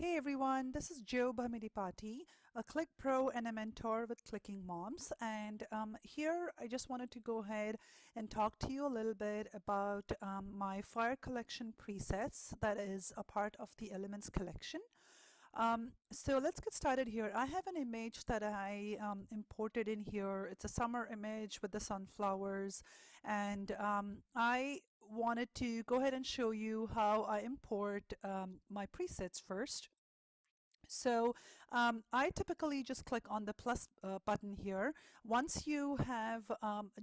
Hey everyone, this is Jyotsna Bhamidipati, a Click Pro and a mentor with Clicking Moms. And here I just wanted to go ahead and talk to you a little bit about my fire collection presets that is a part of the Elements collection. So let's get started here. I have an image that I imported in here. It's a summer image with the sunflowers, and I wanted to go ahead and show you how I import my presets first. So I typically just click on the plus button here. Once you have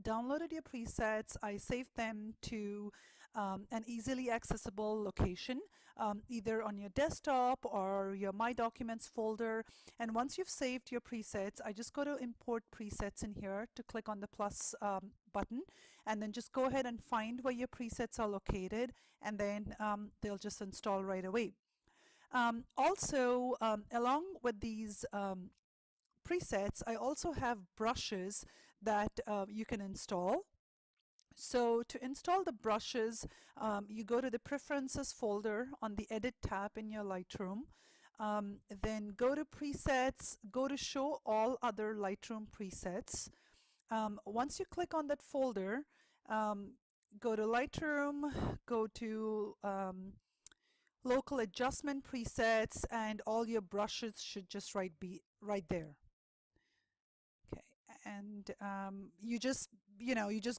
downloaded your presets, I save them to an easily accessible location, either on your desktop or your My Documents folder. And once you've saved your presets, I just go to Import Presets in here to click on the plus button, and then just go ahead and find where your presets are located, and then they'll just install right away. Also, along with these presets, I also have brushes that you can install. So to install the brushes, you go to the Preferences folder on the Edit tab in your Lightroom. Then go to Presets, go to Show All Other Lightroom Presets. Once you click on that folder, go to Lightroom, go to local adjustment presets, and all your brushes should just be right there. Okay, and you just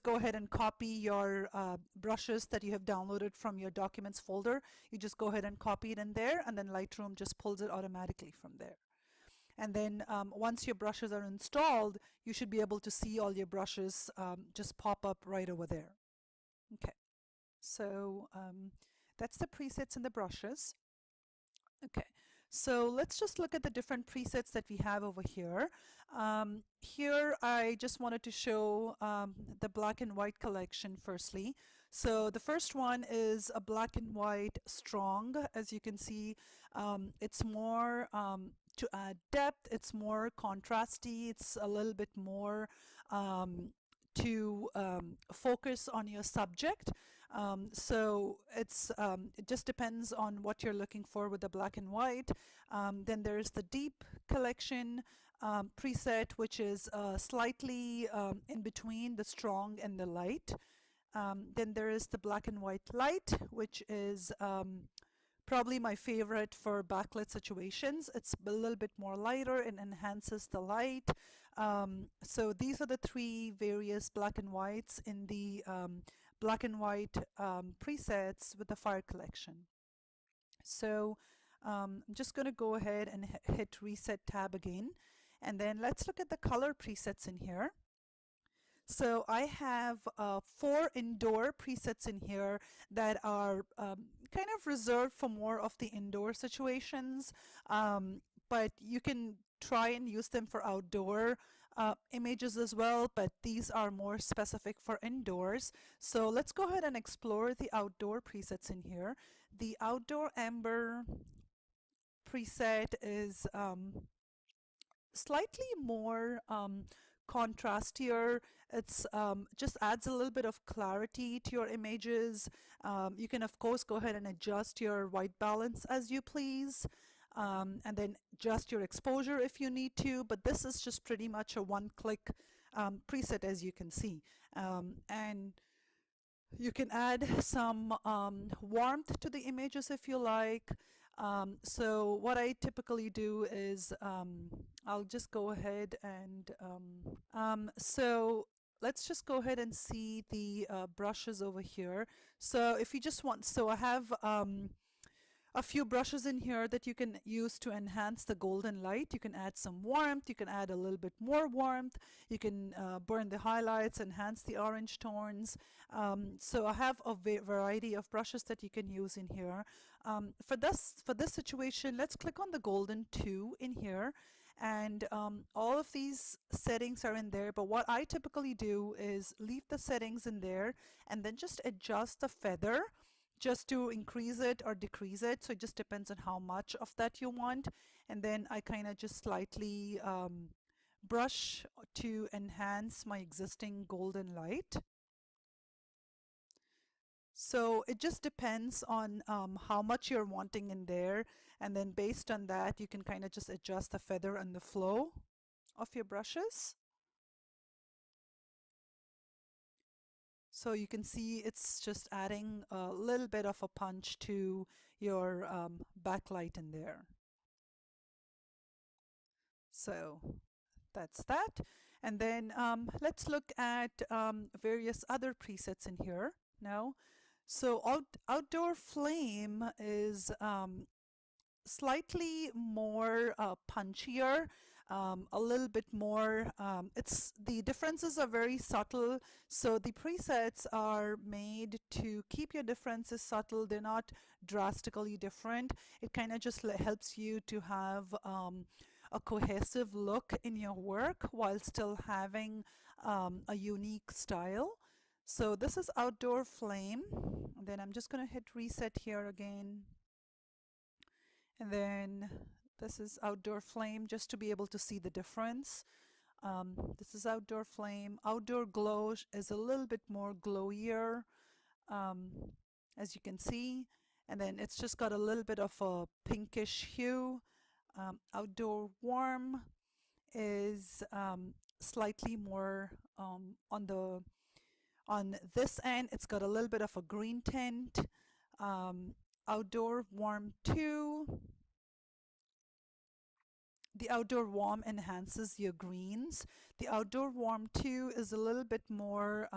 go ahead and copy your brushes that you have downloaded from your documents folder. You just go ahead and copy it in there, and then Lightroom just pulls it automatically from there. And then once your brushes are installed, you should be able to see all your brushes just pop up right over there. Okay, so that's the presets and the brushes. Okay, so let's just look at the different presets that we have over here. Here I just wanted to show the black and white collection firstly. So the first one is a black and white strong. As you can see, it's more to add depth, it's more contrasty, it's a little bit more to focus on your subject. So it just depends on what you're looking for with the black and white. Then there's the deep collection preset, which is slightly in between the strong and the light. Then there is the black and white light, which is probably my favorite for backlit situations. It's a little bit more lighter and enhances the light. So these are the three various black and whites in the black and white presets with the fire collection. So I'm just going to go ahead and hit Reset tab again. And then let's look at the color presets in here. So I have 4 indoor presets in here that are kind of reserved for more of the indoor situations, but you can try and use them for outdoor images as well, but these are more specific for indoors. So let's go ahead and explore the outdoor presets in here. The outdoor amber preset is slightly more contrastier. It's just adds a little bit of clarity to your images. You can of course go ahead and adjust your white balance as you please, and then adjust your exposure if you need to, but this is just pretty much a one-click preset, as you can see. And you can add some warmth to the images if you like. So what I typically do is I'll just go ahead and so let's just go ahead and see the brushes over here. So if you just want, so I have a few brushes in here that you can use to enhance the golden light. You can add some warmth, you can add a little bit more warmth, you can burn the highlights, enhance the orange tones. So I have a variety of brushes that you can use in here. For this situation, let's click on the golden 2 in here, and all of these settings are in there, but what I typically do is leave the settings in there and then just adjust the feather just to increase it or decrease it. So it just depends on how much of that you want. And then I kind of just slightly brush to enhance my existing golden light. So it just depends on how much you're wanting in there, and then based on that you can kind of just adjust the feather and the flow of your brushes. So you can see it's just adding a little bit of a punch to your backlight in there. So that's that. And then let's look at various other presets in here now. So outdoor flame is slightly more punchier, a little bit more. It's the differences are very subtle, so the presets are made to keep your differences subtle. They're not drastically different. It kind of just helps you to have a cohesive look in your work while still having a unique style. So this is outdoor flame, and then I'm just going to hit reset here again. And then this is outdoor flame, just to be able to see the difference. This is outdoor flame. Outdoor glow is a little bit more glowier, um, as you can see. And then it's just got a little bit of a pinkish hue. Outdoor warm is slightly more on this end. It's got a little bit of a green tint. Outdoor warm 2. The outdoor warm enhances your greens. The outdoor warm 2 is a little bit more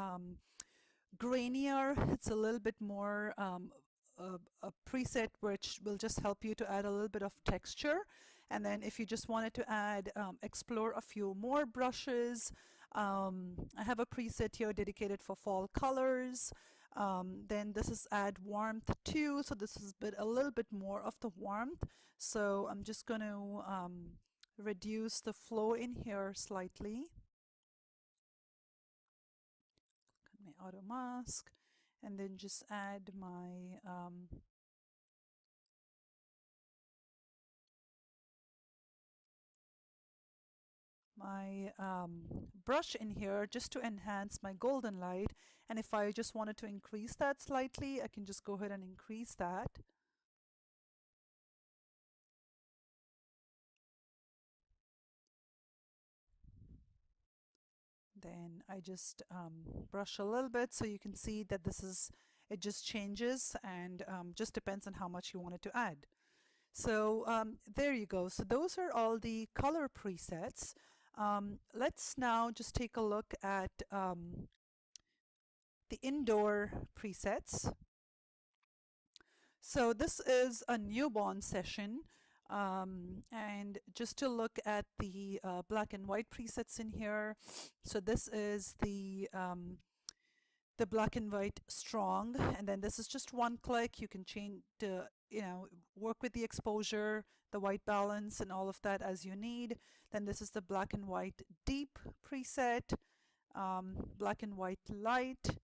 grainier. It's a little bit more a preset which will just help you to add a little bit of texture. And then if you just wanted to add, explore a few more brushes, I have a preset here dedicated for fall colors. Then this is add warmth 2, so this is a little bit more of the warmth. So I'm just going to reduce the flow in here slightly. My auto mask, and then just add my brush in here just to enhance my golden light. And if I just wanted to increase that slightly, I can just go ahead and increase that. Then I just brush a little bit so you can see that it just changes, and just depends on how much you wanted to add. So there you go. So those are all the color presets. Let's now just take a look at the indoor presets. So this is a newborn session, and just to look at the black and white presets in here. So this is the black and white strong, and then this is just one click. You can change the, work with the exposure, the white balance, and all of that as you need. Then this is the black and white deep preset, black and white light.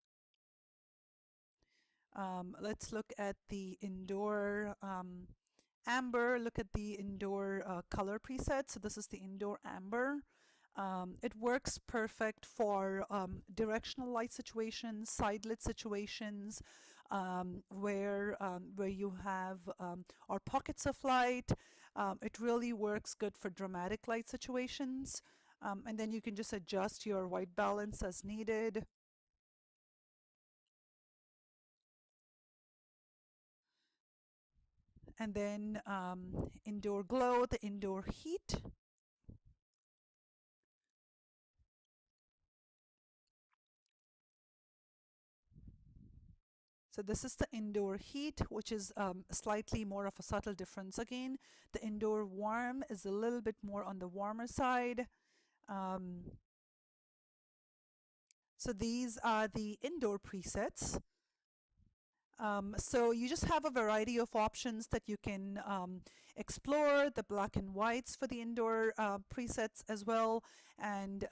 Let's look at the indoor amber. Look at the indoor color preset. So this is the indoor amber. It works perfect for directional light situations, side lit situations, where you have or pockets of light. It really works good for dramatic light situations. And then you can just adjust your white balance as needed. And then indoor glow, the indoor heat. So this is the indoor heat, which is slightly more of a subtle difference again. The indoor warm is a little bit more on the warmer side. So these are the indoor presets. So you just have a variety of options that you can explore. The black and whites for the indoor presets as well, and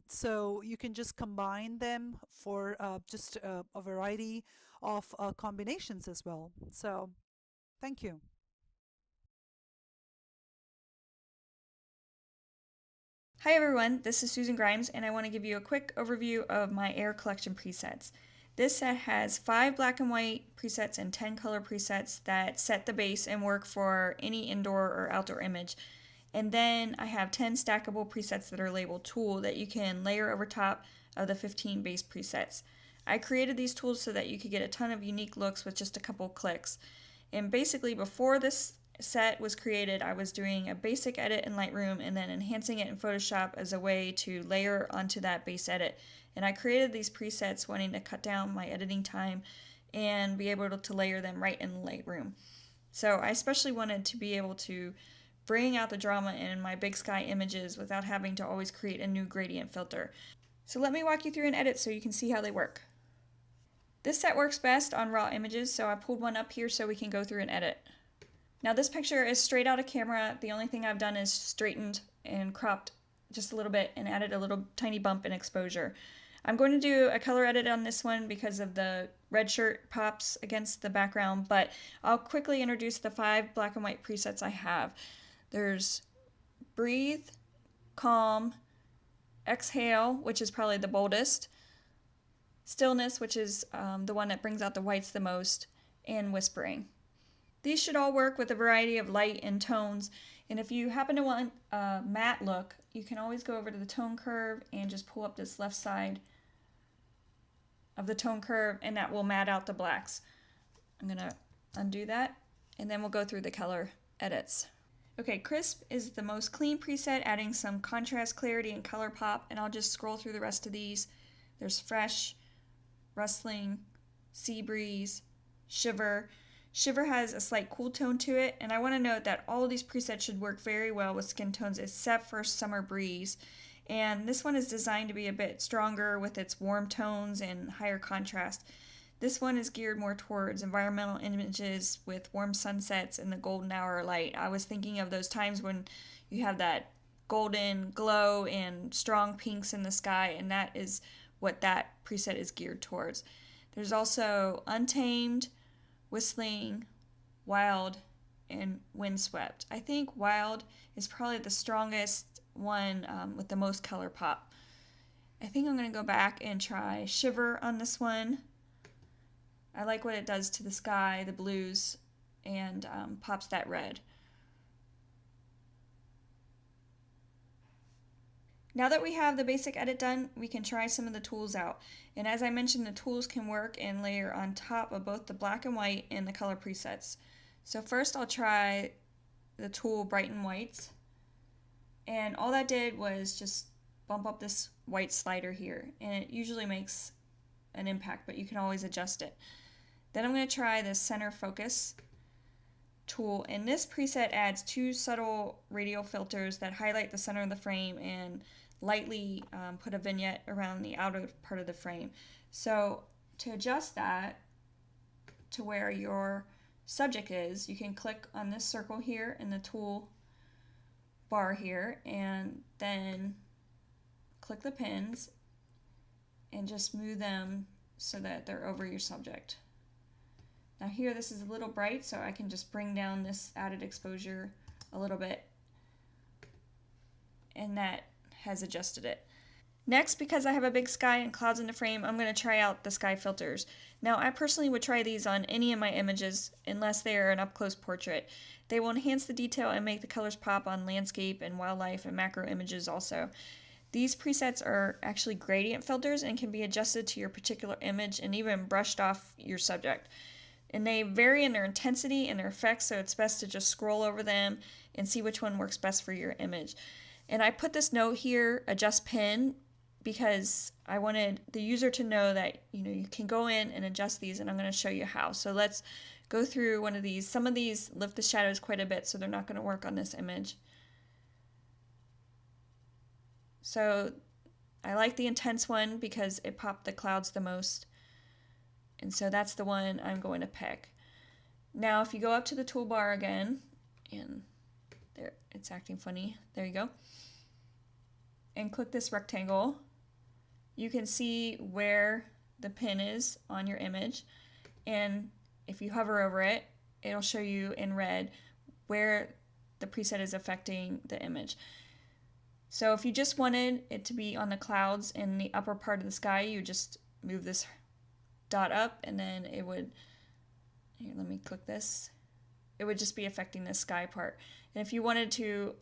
so you can just combine them for just a variety of combinations as well. So thank you. Hi everyone, this is Susan Grimes and I want to give you a quick overview of my air collection presets. This set has 5 black and white presets and 10 color presets that set the base and work for any indoor or outdoor image. And then I have 10 stackable presets that are labeled tool that you can layer over top of the 15 base presets. I created these tools so that you could get a ton of unique looks with just a couple clicks. And basically before this set was created, I was doing a basic edit in Lightroom and then enhancing it in Photoshop as a way to layer onto that base edit. And I created these presets wanting to cut down my editing time and be able to layer them right in Lightroom. So I especially wanted to be able to bring out the drama in my big sky images without having to always create a new gradient filter. So let me walk you through an edit so you can see how they work. This set works best on raw images, so I pulled one up here so we can go through an edit. Now this picture is straight out of camera. The only thing I've done is straightened and cropped just a little bit and added a little tiny bump in exposure. I'm going to do a color edit on this one because of the red shirt pops against the background, but I'll quickly introduce the 5 black and white presets I have. There's breathe, calm, exhale, which is probably the boldest, stillness, which is the one that brings out the whites the most, and whispering. These should all work with a variety of light and tones, and if you happen to want a matte look, you can always go over to the tone curve and just pull up this left side of the tone curve, and that will matte out the blacks. I'm going to undo that, and then we'll go through the color edits. Okay, crisp is the most clean preset, adding some contrast, clarity, and color pop, and I'll just scroll through the rest of these. There's fresh, rustling, sea breeze, shiver. Shiver has a slight cool tone to it, and I want to note that all of these presets should work very well with skin tones except for summer breeze. And this one is designed to be a bit stronger with its warm tones and higher contrast. This one is geared more towards environmental images with warm sunsets and the golden hour light. I was thinking of those times when you have that golden glow and strong pinks in the sky, and that is what that preset is geared towards. There's also untamed, whistling, wild, and windswept. I think wild is probably the strongest one with the most color pop. I think I'm going to go back and try shiver on this one. I like what it does to the sky, the blues, and pops that red. Now that we have the basic edit done, we can try some of the tools out. And as I mentioned, the tools can work and layer on top of both the black and white and the color presets. So first I'll try the tool Brighten Whites. And all that did was just bump up this white slider here. And it usually makes an impact, but you can always adjust it. Then I'm going to try the Center Focus tool, and this preset adds 2 subtle radial filters that highlight the center of the frame and lightly put a vignette around the outer part of the frame. So to adjust that to where your subject is, you can click on this circle here in the tool bar here, and then click the pins and just move them so that they're over your subject. Now here this is a little bright, so I can just bring down this added exposure a little bit, and that has adjusted it. Next, because I have a big sky and clouds in the frame, I'm going to try out the sky filters. Now I personally would try these on any of my images unless they are an up-close portrait. They will enhance the detail and make the colors pop on landscape and wildlife and macro images also. These presets are actually gradient filters and can be adjusted to your particular image and even brushed off your subject. And they vary in their intensity and their effects, so it's best to just scroll over them and see which one works best for your image. And I put this note here, adjust pin, because I wanted the user to know that you can go in and adjust these, and I'm going to show you how. So let's go through one of these. Some of these lift the shadows quite a bit, so they're not going to work on this image. So I like the intense one because it popped the clouds the most. And so that's the one I'm going to pick. Now if you go up to the toolbar again, and there it's acting funny, there you go, and click this rectangle, you can see where the pin is on your image, and if you hover over it, it'll show you in red where the preset is affecting the image. So if you just wanted it to be on the clouds in the upper part of the sky, you just move this dot up, and then it would, here, let me click this, it would just be affecting the sky part. And if you wanted to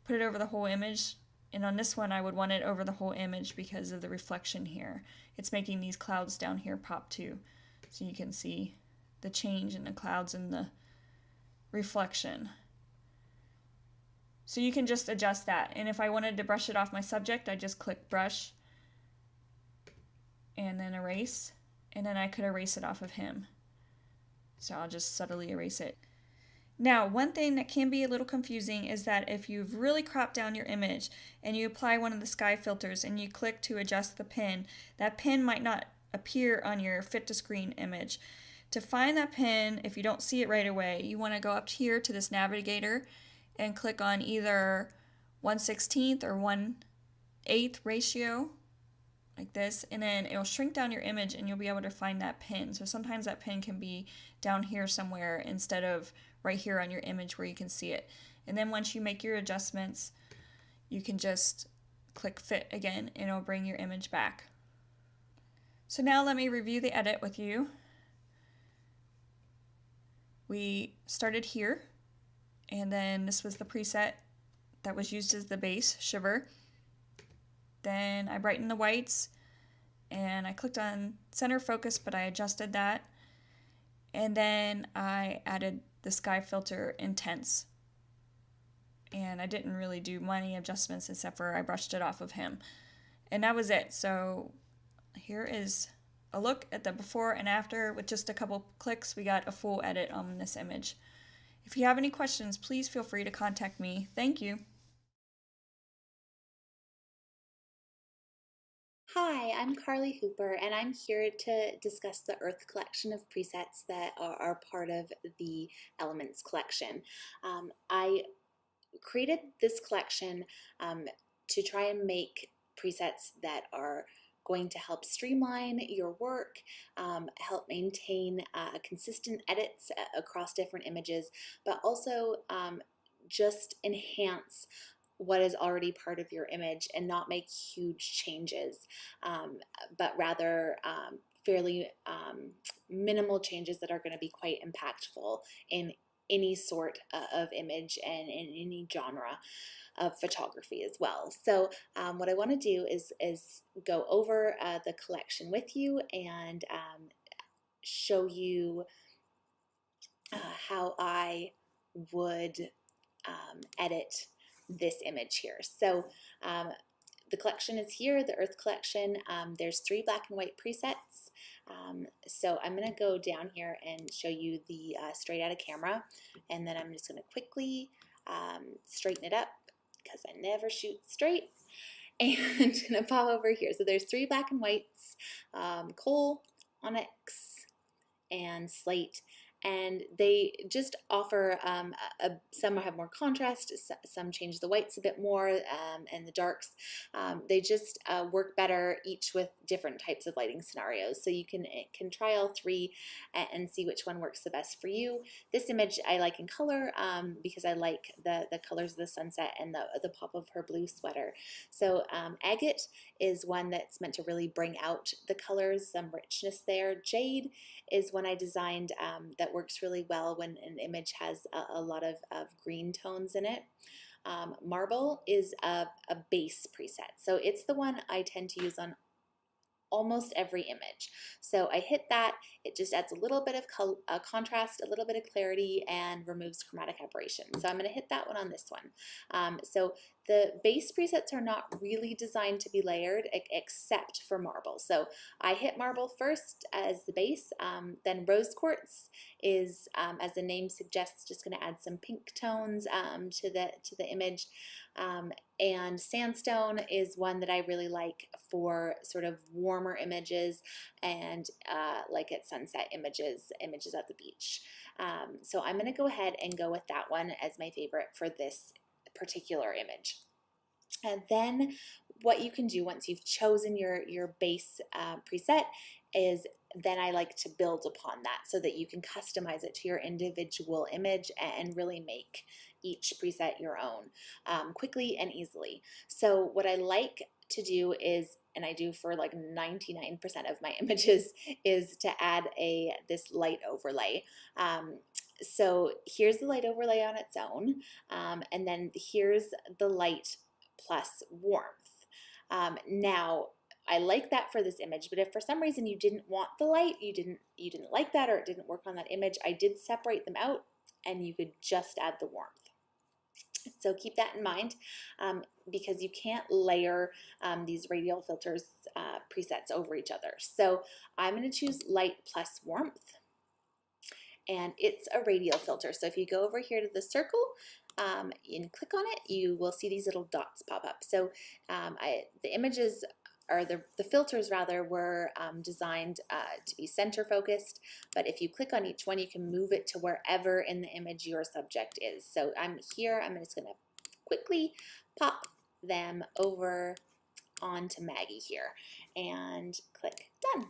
put it over the whole image, and on this one I would want it over the whole image because of the reflection here. It's making these clouds down here pop too. So you can see the change in the clouds and the reflection. So you can just adjust that. And if I wanted to brush it off my subject, I just click brush and then erase, and then I could erase it off of him. So I'll just subtly erase it. Now, one thing that can be a little confusing is that if you've really cropped down your image and you apply one of the sky filters and you click to adjust the pin, that pin might not appear on your fit to screen image. To find that pin, if you don't see it right away, you want to go up here to this navigator and click on either 1/16 or 1/8 ratio, like this, and then it'll shrink down your image and you'll be able to find that pin. So sometimes that pin can be down here somewhere instead of right here on your image where you can see it. And then once you make your adjustments, you can just click fit again and it'll bring your image back. So now let me review the edit with you. We started here, and then this was the preset that was used as the base, Shiver. Then I brightened the whites, and I clicked on center focus, but I adjusted that. And then I added the sky filter intense. And I didn't really do many adjustments except for I brushed it off of him. And that was it. So here is a look at the before and after. With just a couple clicks, we got a full edit on this image. If you have any questions, please feel free to contact me. Thank you. Hi, I'm KarleeHooper, and I'm here to discuss the Earth collection of presets that are part of the Elements collection. I created this collection to try and make presets that are going to help streamline your work, help maintain consistent edits across different images, but also just enhance what is already part of your image and not make huge changes, but rather fairly minimal changes that are going to be quite impactful in any sort of image and in any genre of photography as well. So what I want to do is go over the collection with you and show you how I would edit this image here. So the collection is here, the Earth collection. There's 3 black and white presets. So I'm going to go down here and show you the straight out of camera, and then I'm just going to quickly straighten it up because I never shoot straight. And I'm going to pop over here. So there's 3 black and whites, coal, onyx, and slate. And they just offer, some have more contrast, some change the whites a bit more, and the darks. They just work better, each with different types of lighting scenarios. So you can try all 3 and see which one works the best for you. This image I like in color because I like the colors of the sunset and the pop of her blue sweater. So agate is one that's meant to really bring out the colors, some richness there. Jade is one I designed that works really well when an image has a lot of green tones in it. Marble is a base preset, so it's the one I tend to use on almost every image. So I hit that, it just adds a little bit of contrast, a little bit of clarity, and removes chromatic aberration. So I'm going to hit that one on this one. So the base presets are not really designed to be layered except for marble. So I hit marble first as the base, then rose quartz is, as the name suggests, just going to add some pink tones to the image. And sandstone is one that I really like for sort of warmer images and like at sunset images at the beach. So I'm going to go ahead and go with that one as my favorite for this particular image. And then what you can do once you've chosen your base preset is then I like to build upon that so that you can customize it to your individual image and really make each preset your own quickly and easily. So what I like to do is, and I do for like 99% of my images, is to add this light overlay. So here's the light overlay on its own, and then here's the light plus warmth. Now, I like that for this image, but if for some reason you didn't want the light, you didn't like that, or it didn't work on that image, I did separate them out, and you could just add the warmth. So keep that in mind, because you can't layer these radial filters presets over each other. So I'm going to choose light plus warmth, and it's a radial filter. So if you go over here to the circle and click on it, you will see these little dots pop up. So the images, or the filters rather, were designed to be center focused, but if you click on each one, you can move it to wherever in the image your subject is. So I'm here, I'm just gonna quickly pop them over onto Maggie here and click done.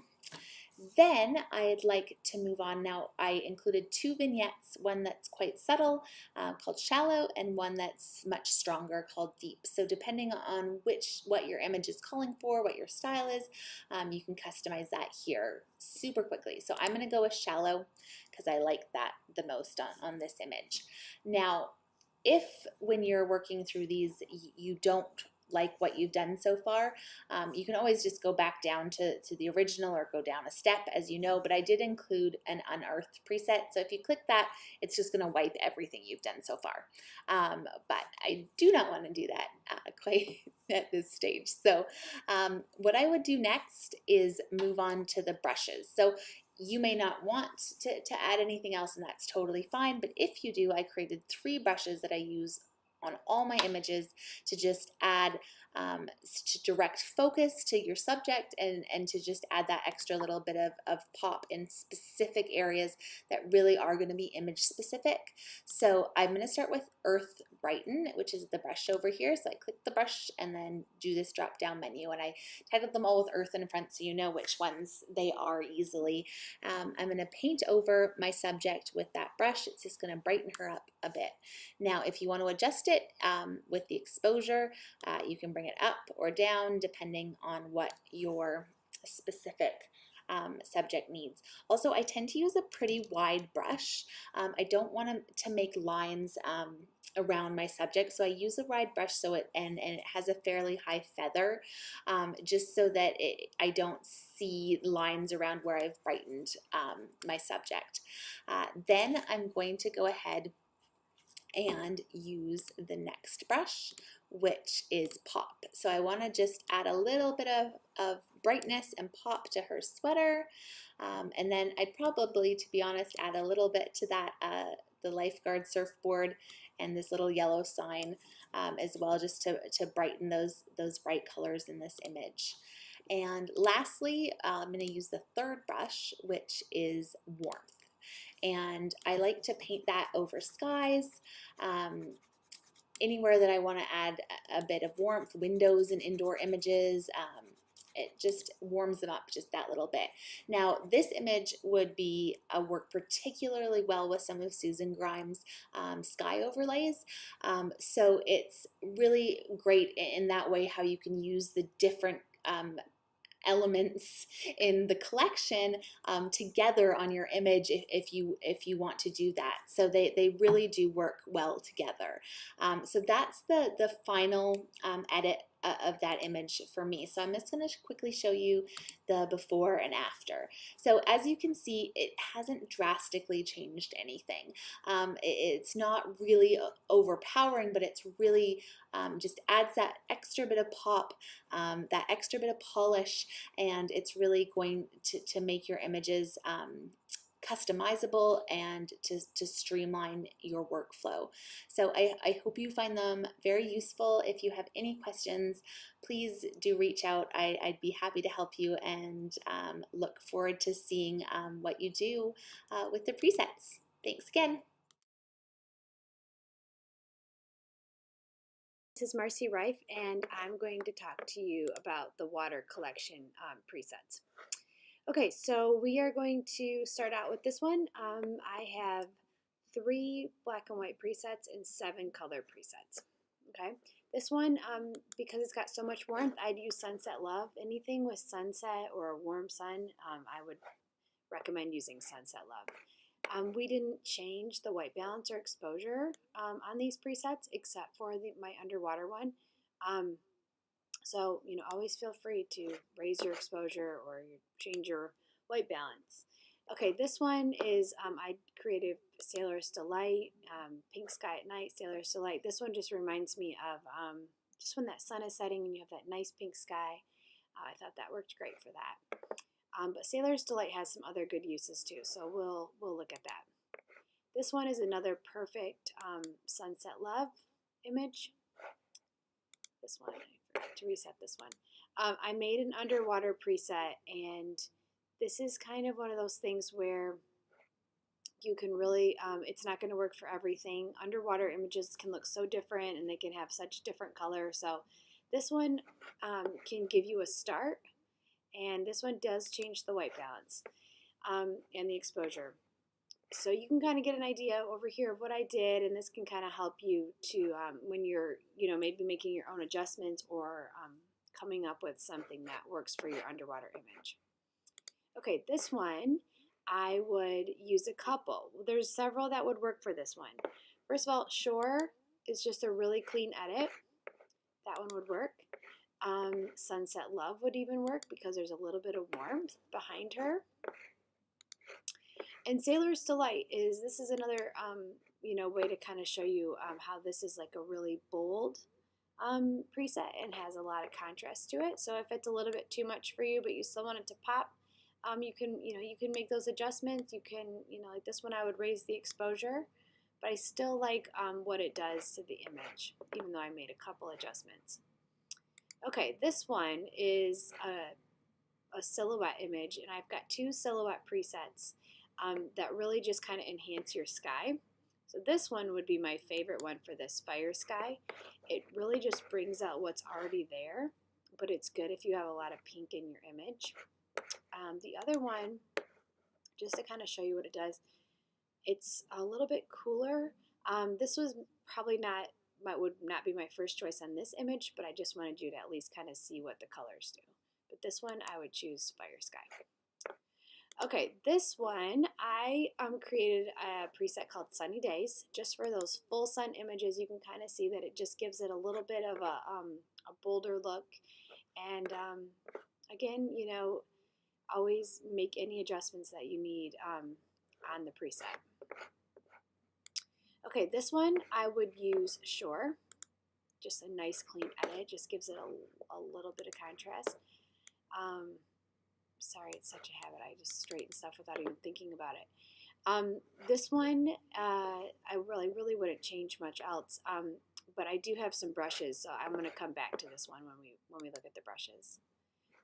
Then I'd like to move on. Now, I included 2 vignettes, one that's quite subtle called Shallow, and one that's much stronger called Deep. So depending on what your image is calling for, what your style is, you can customize that here super quickly. So I'm going to go with Shallow because I like that the most on this image. Now, if when you're working through these you don't like what you've done so far, you can always just go back down to the original or go down a step, as you know, but I did include an unearthed preset. So if you click that, it's just going to wipe everything you've done so far. But I do not want to do that quite at this stage. So what I would do next is move on to the brushes. So you may not want to add anything else, and that's totally fine. But if you do, I created 3 brushes that I use on all my images to just add, to direct focus to your subject, and to just add that extra little bit of pop in specific areas that really are going to be image specific. So I'm going to start with Earth Brighten, which is the brush over here. So I click the brush and then do this drop down menu, and I titled them all with Earth in front so you know which ones they are easily. I'm going to paint over my subject with that brush. It's just going to brighten her up a bit. Now, if you want to adjust it with the exposure, you can bring it up or down depending on what your specific subject needs. Also, I tend to use a pretty wide brush. I don't want to make lines around my subject, so I use a wide brush so it has a fairly high feather, just so that I don't see lines around where I've brightened my subject. Then I'm going to go ahead and use the next brush, which is Pop. So I want to just add a little bit of brightness and pop to her sweater, and then I'd probably, to be honest, add a little bit to that the lifeguard surfboard and this little yellow sign as well, just to brighten those bright colors in this image. And lastly, I'm going to use the third brush, which is Warmth. And I like to paint that over skies, anywhere that I want to add a bit of warmth, windows and indoor images. It just warms them up just that little bit. Now, this image would work particularly well with some of SusanGrimes sky overlays. So it's really great in that way how you can use the different elements in the collection together on your image if you want to do that. So they really do work well together. So that's the final edit of that image for me. So I'm just going to quickly show you the before and after. So as you can see, it hasn't drastically changed anything. It's not really overpowering, but it's really just adds that extra bit of pop, that extra bit of polish, and it's really going to make your images customizable and to streamline your workflow. So I hope you find them very useful. If you have any questions, please do reach out. I'd be happy to help you, and look forward to seeing what you do with the presets. Thanks again. This is Marcie Reif, and I'm going to talk to you about the water collection presets. Okay, so we are going to start out with this one. I have 3 black and white presets and 7 color presets. Okay, This one, because it's got so much warmth, I'd use Sunset Love. Anything with sunset or a warm sun, I would recommend using Sunset Love. We didn't change the white balance or exposure on these presets except for my underwater one. So, always feel free to raise your exposure or change your white balance. Okay, this one is, I created Sailor's Delight, Pink Sky at Night, Sailor's Delight. This one just reminds me of just when that sun is setting and you have that nice pink sky. I thought that worked great for that. But Sailor's Delight has some other good uses too, so we'll look at that. This one is another perfect Sunset Love image. This one, I forgot to reset this one. I made an underwater preset, and this is kind of one of those things where you can really, it's not going to work for everything. Underwater images can look so different, and they can have such different colors. So this one can give you a start, and this one does change the white balance and the exposure. So you can kind of get an idea over here of what I did, and this can kind of help you to when you're, maybe making your own adjustments or coming up with something that works for your underwater image. Okay, this one, I would use a couple. There's several that would work for this one. First of all, Shore is just a really clean edit. That one would work. Sunset Love would even work because there's a little bit of warmth behind her. And Sailor's Delight this is another way to kind of show you how this is like a really bold preset and has a lot of contrast to it. So if it's a little bit too much for you, but you still want it to pop, you can make those adjustments. You can like this one, I would raise the exposure, but I still like what it does to the image, even though I made a couple adjustments. Okay, this one is a silhouette image, and I've got two silhouette presets that really just kind of enhance your sky. So this one would be my favorite one for this fire sky. It really just brings out what's already there, but it's good if you have a lot of pink in your image. The other one, just to kind of show you what it does, it's a little bit cooler. This was probably would not be my first choice on this image, but I just wanted you to at least kind of see what the colors do. But this one, I would choose Fire Sky. Okay, this one, I created a preset called Sunny Days, just for those full sun images. You can kind of see that it just gives it a little bit of a bolder look. And again, always make any adjustments that you need on the preset. Okay, this one, I would use Shore. Just a nice clean edit, just gives it a little bit of contrast. Sorry, it's such a habit. I just straighten stuff without even thinking about it. This one, I really wouldn't change much else, but I do have some brushes, so I'm going to come back to this one when we look at the brushes.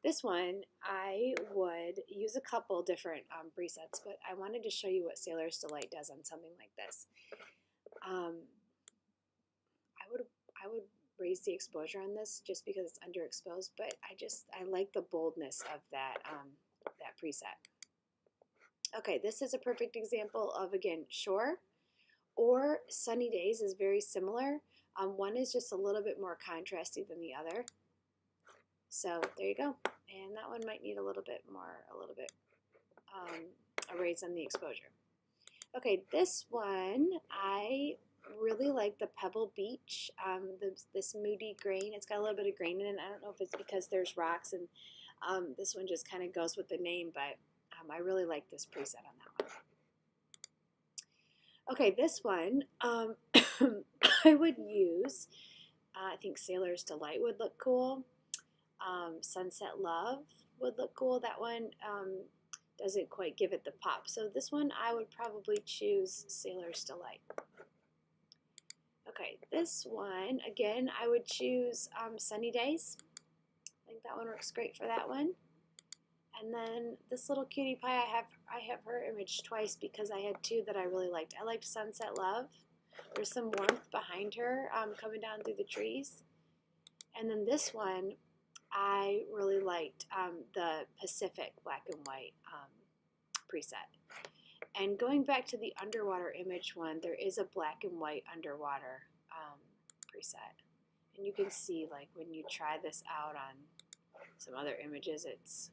This one, I would use a couple different presets, but I wanted to show you what Sailor's Delight does on something like this. I would raise the exposure on this just because it's underexposed, but I like the boldness of that preset. Okay, this is a perfect example of, again, Shore or Sunny Days is very similar. One is just a little bit more contrasty than the other. So there you go. And that one might need a little bit a raise on the exposure. Okay, this one, I really like the Pebble Beach, this moody grain. It's got a little bit of grain in it. I don't know if it's because there's rocks, and this one just kind of goes with the name, but I really like this preset on that one. Okay, this one, I would use, I think Sailor's Delight would look cool. Sunset Love would look cool. That one doesn't quite give it the pop. So this one, I would probably choose Sailor's Delight. Okay, this one, again, I would choose Sunny Days. I think that one works great for that one. And then this little cutie pie, I have her image twice because I had two that I really liked. I liked Sunset Love. There's some warmth behind her coming down through the trees. And then this one, I really liked the Pacific black and white preset. And going back to the underwater image one, there is a black and white underwater preset. And you can see, like, when you try this out on some other images, it's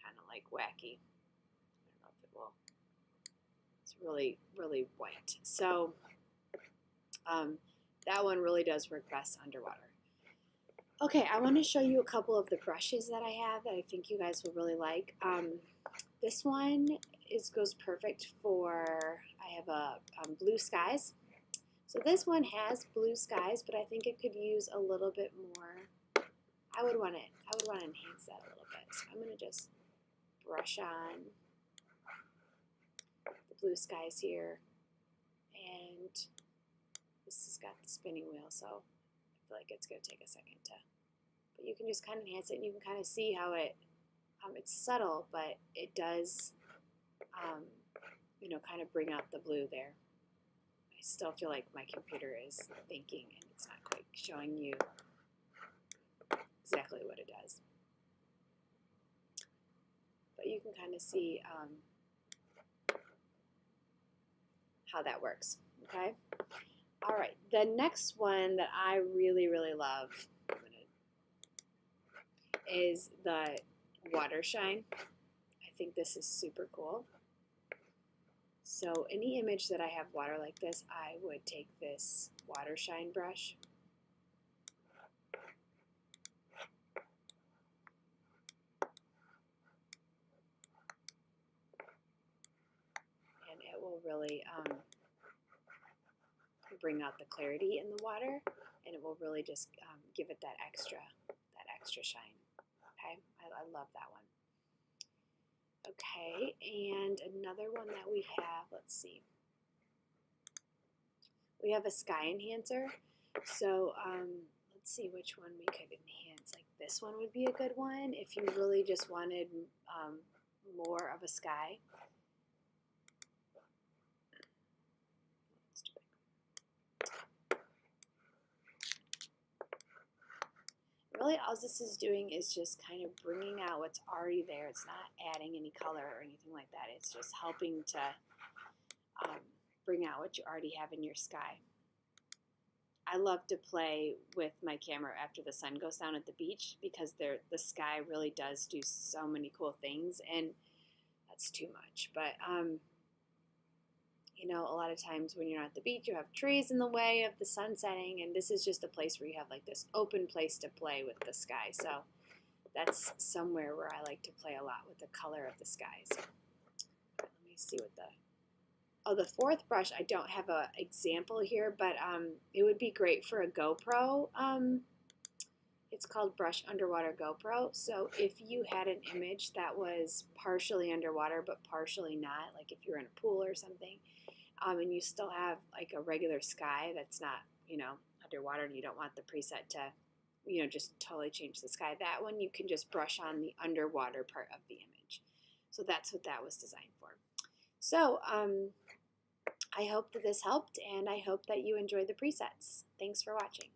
kind of like wacky. I don't know if it will. It's really, really white. So that one really does work best underwater. Okay, I want to show you a couple of the brushes that I have that I think you guys will really like. This one goes perfect for, I have a blue skies. So this one has blue skies, but I think it could use a little bit more. I would want to enhance that a little bit. So I'm going to just brush on the blue skies here, and this has got the spinning wheel, so I feel like it's going to take a second to. But you can just kind of enhance it, and you can kind of see how it's subtle, but it does, you know, kind of bring out the blue there. I still feel like my computer is thinking, and it's not quite showing you exactly what it does. But you can kind of see how that works, okay? All right, the next one that I really, really love is the water shine. I think this is super cool. So any image that I have water like this, I would take this water shine brush and it will really bring out the clarity in the water, and it will really just give it that extra shine. Okay, I love that one. Okay, and another one that we have, let's see. We have a sky enhancer. So let's see which one we could enhance. Like this one would be a good one if you really just wanted more of a sky. Really, all this is doing is just kind of bringing out what's already there. It's not adding any color or anything like that. It's just helping to bring out what you already have in your sky. I love to play with my camera after the sun goes down at the beach because the sky really does do so many cool things, and that's too much. But you know, a lot of times when you're at the beach, you have trees in the way of the sun setting, and this is just a place where you have like this open place to play with the sky. So that's somewhere where I like to play a lot with the color of the sky. So let me see what the fourth brush, I don't have an example here, but it would be great for a GoPro. It's called Brush Underwater GoPro. So if you had an image that was partially underwater but partially not, like if you're in a pool or something, and you still have like a regular sky that's not, you know, underwater, and you don't want the preset to, you know, just totally change the sky, that one you can just brush on the underwater part of the image. So that's what that was designed for. So I hope that this helped, and I hope that you enjoy the presets. Thanks for watching.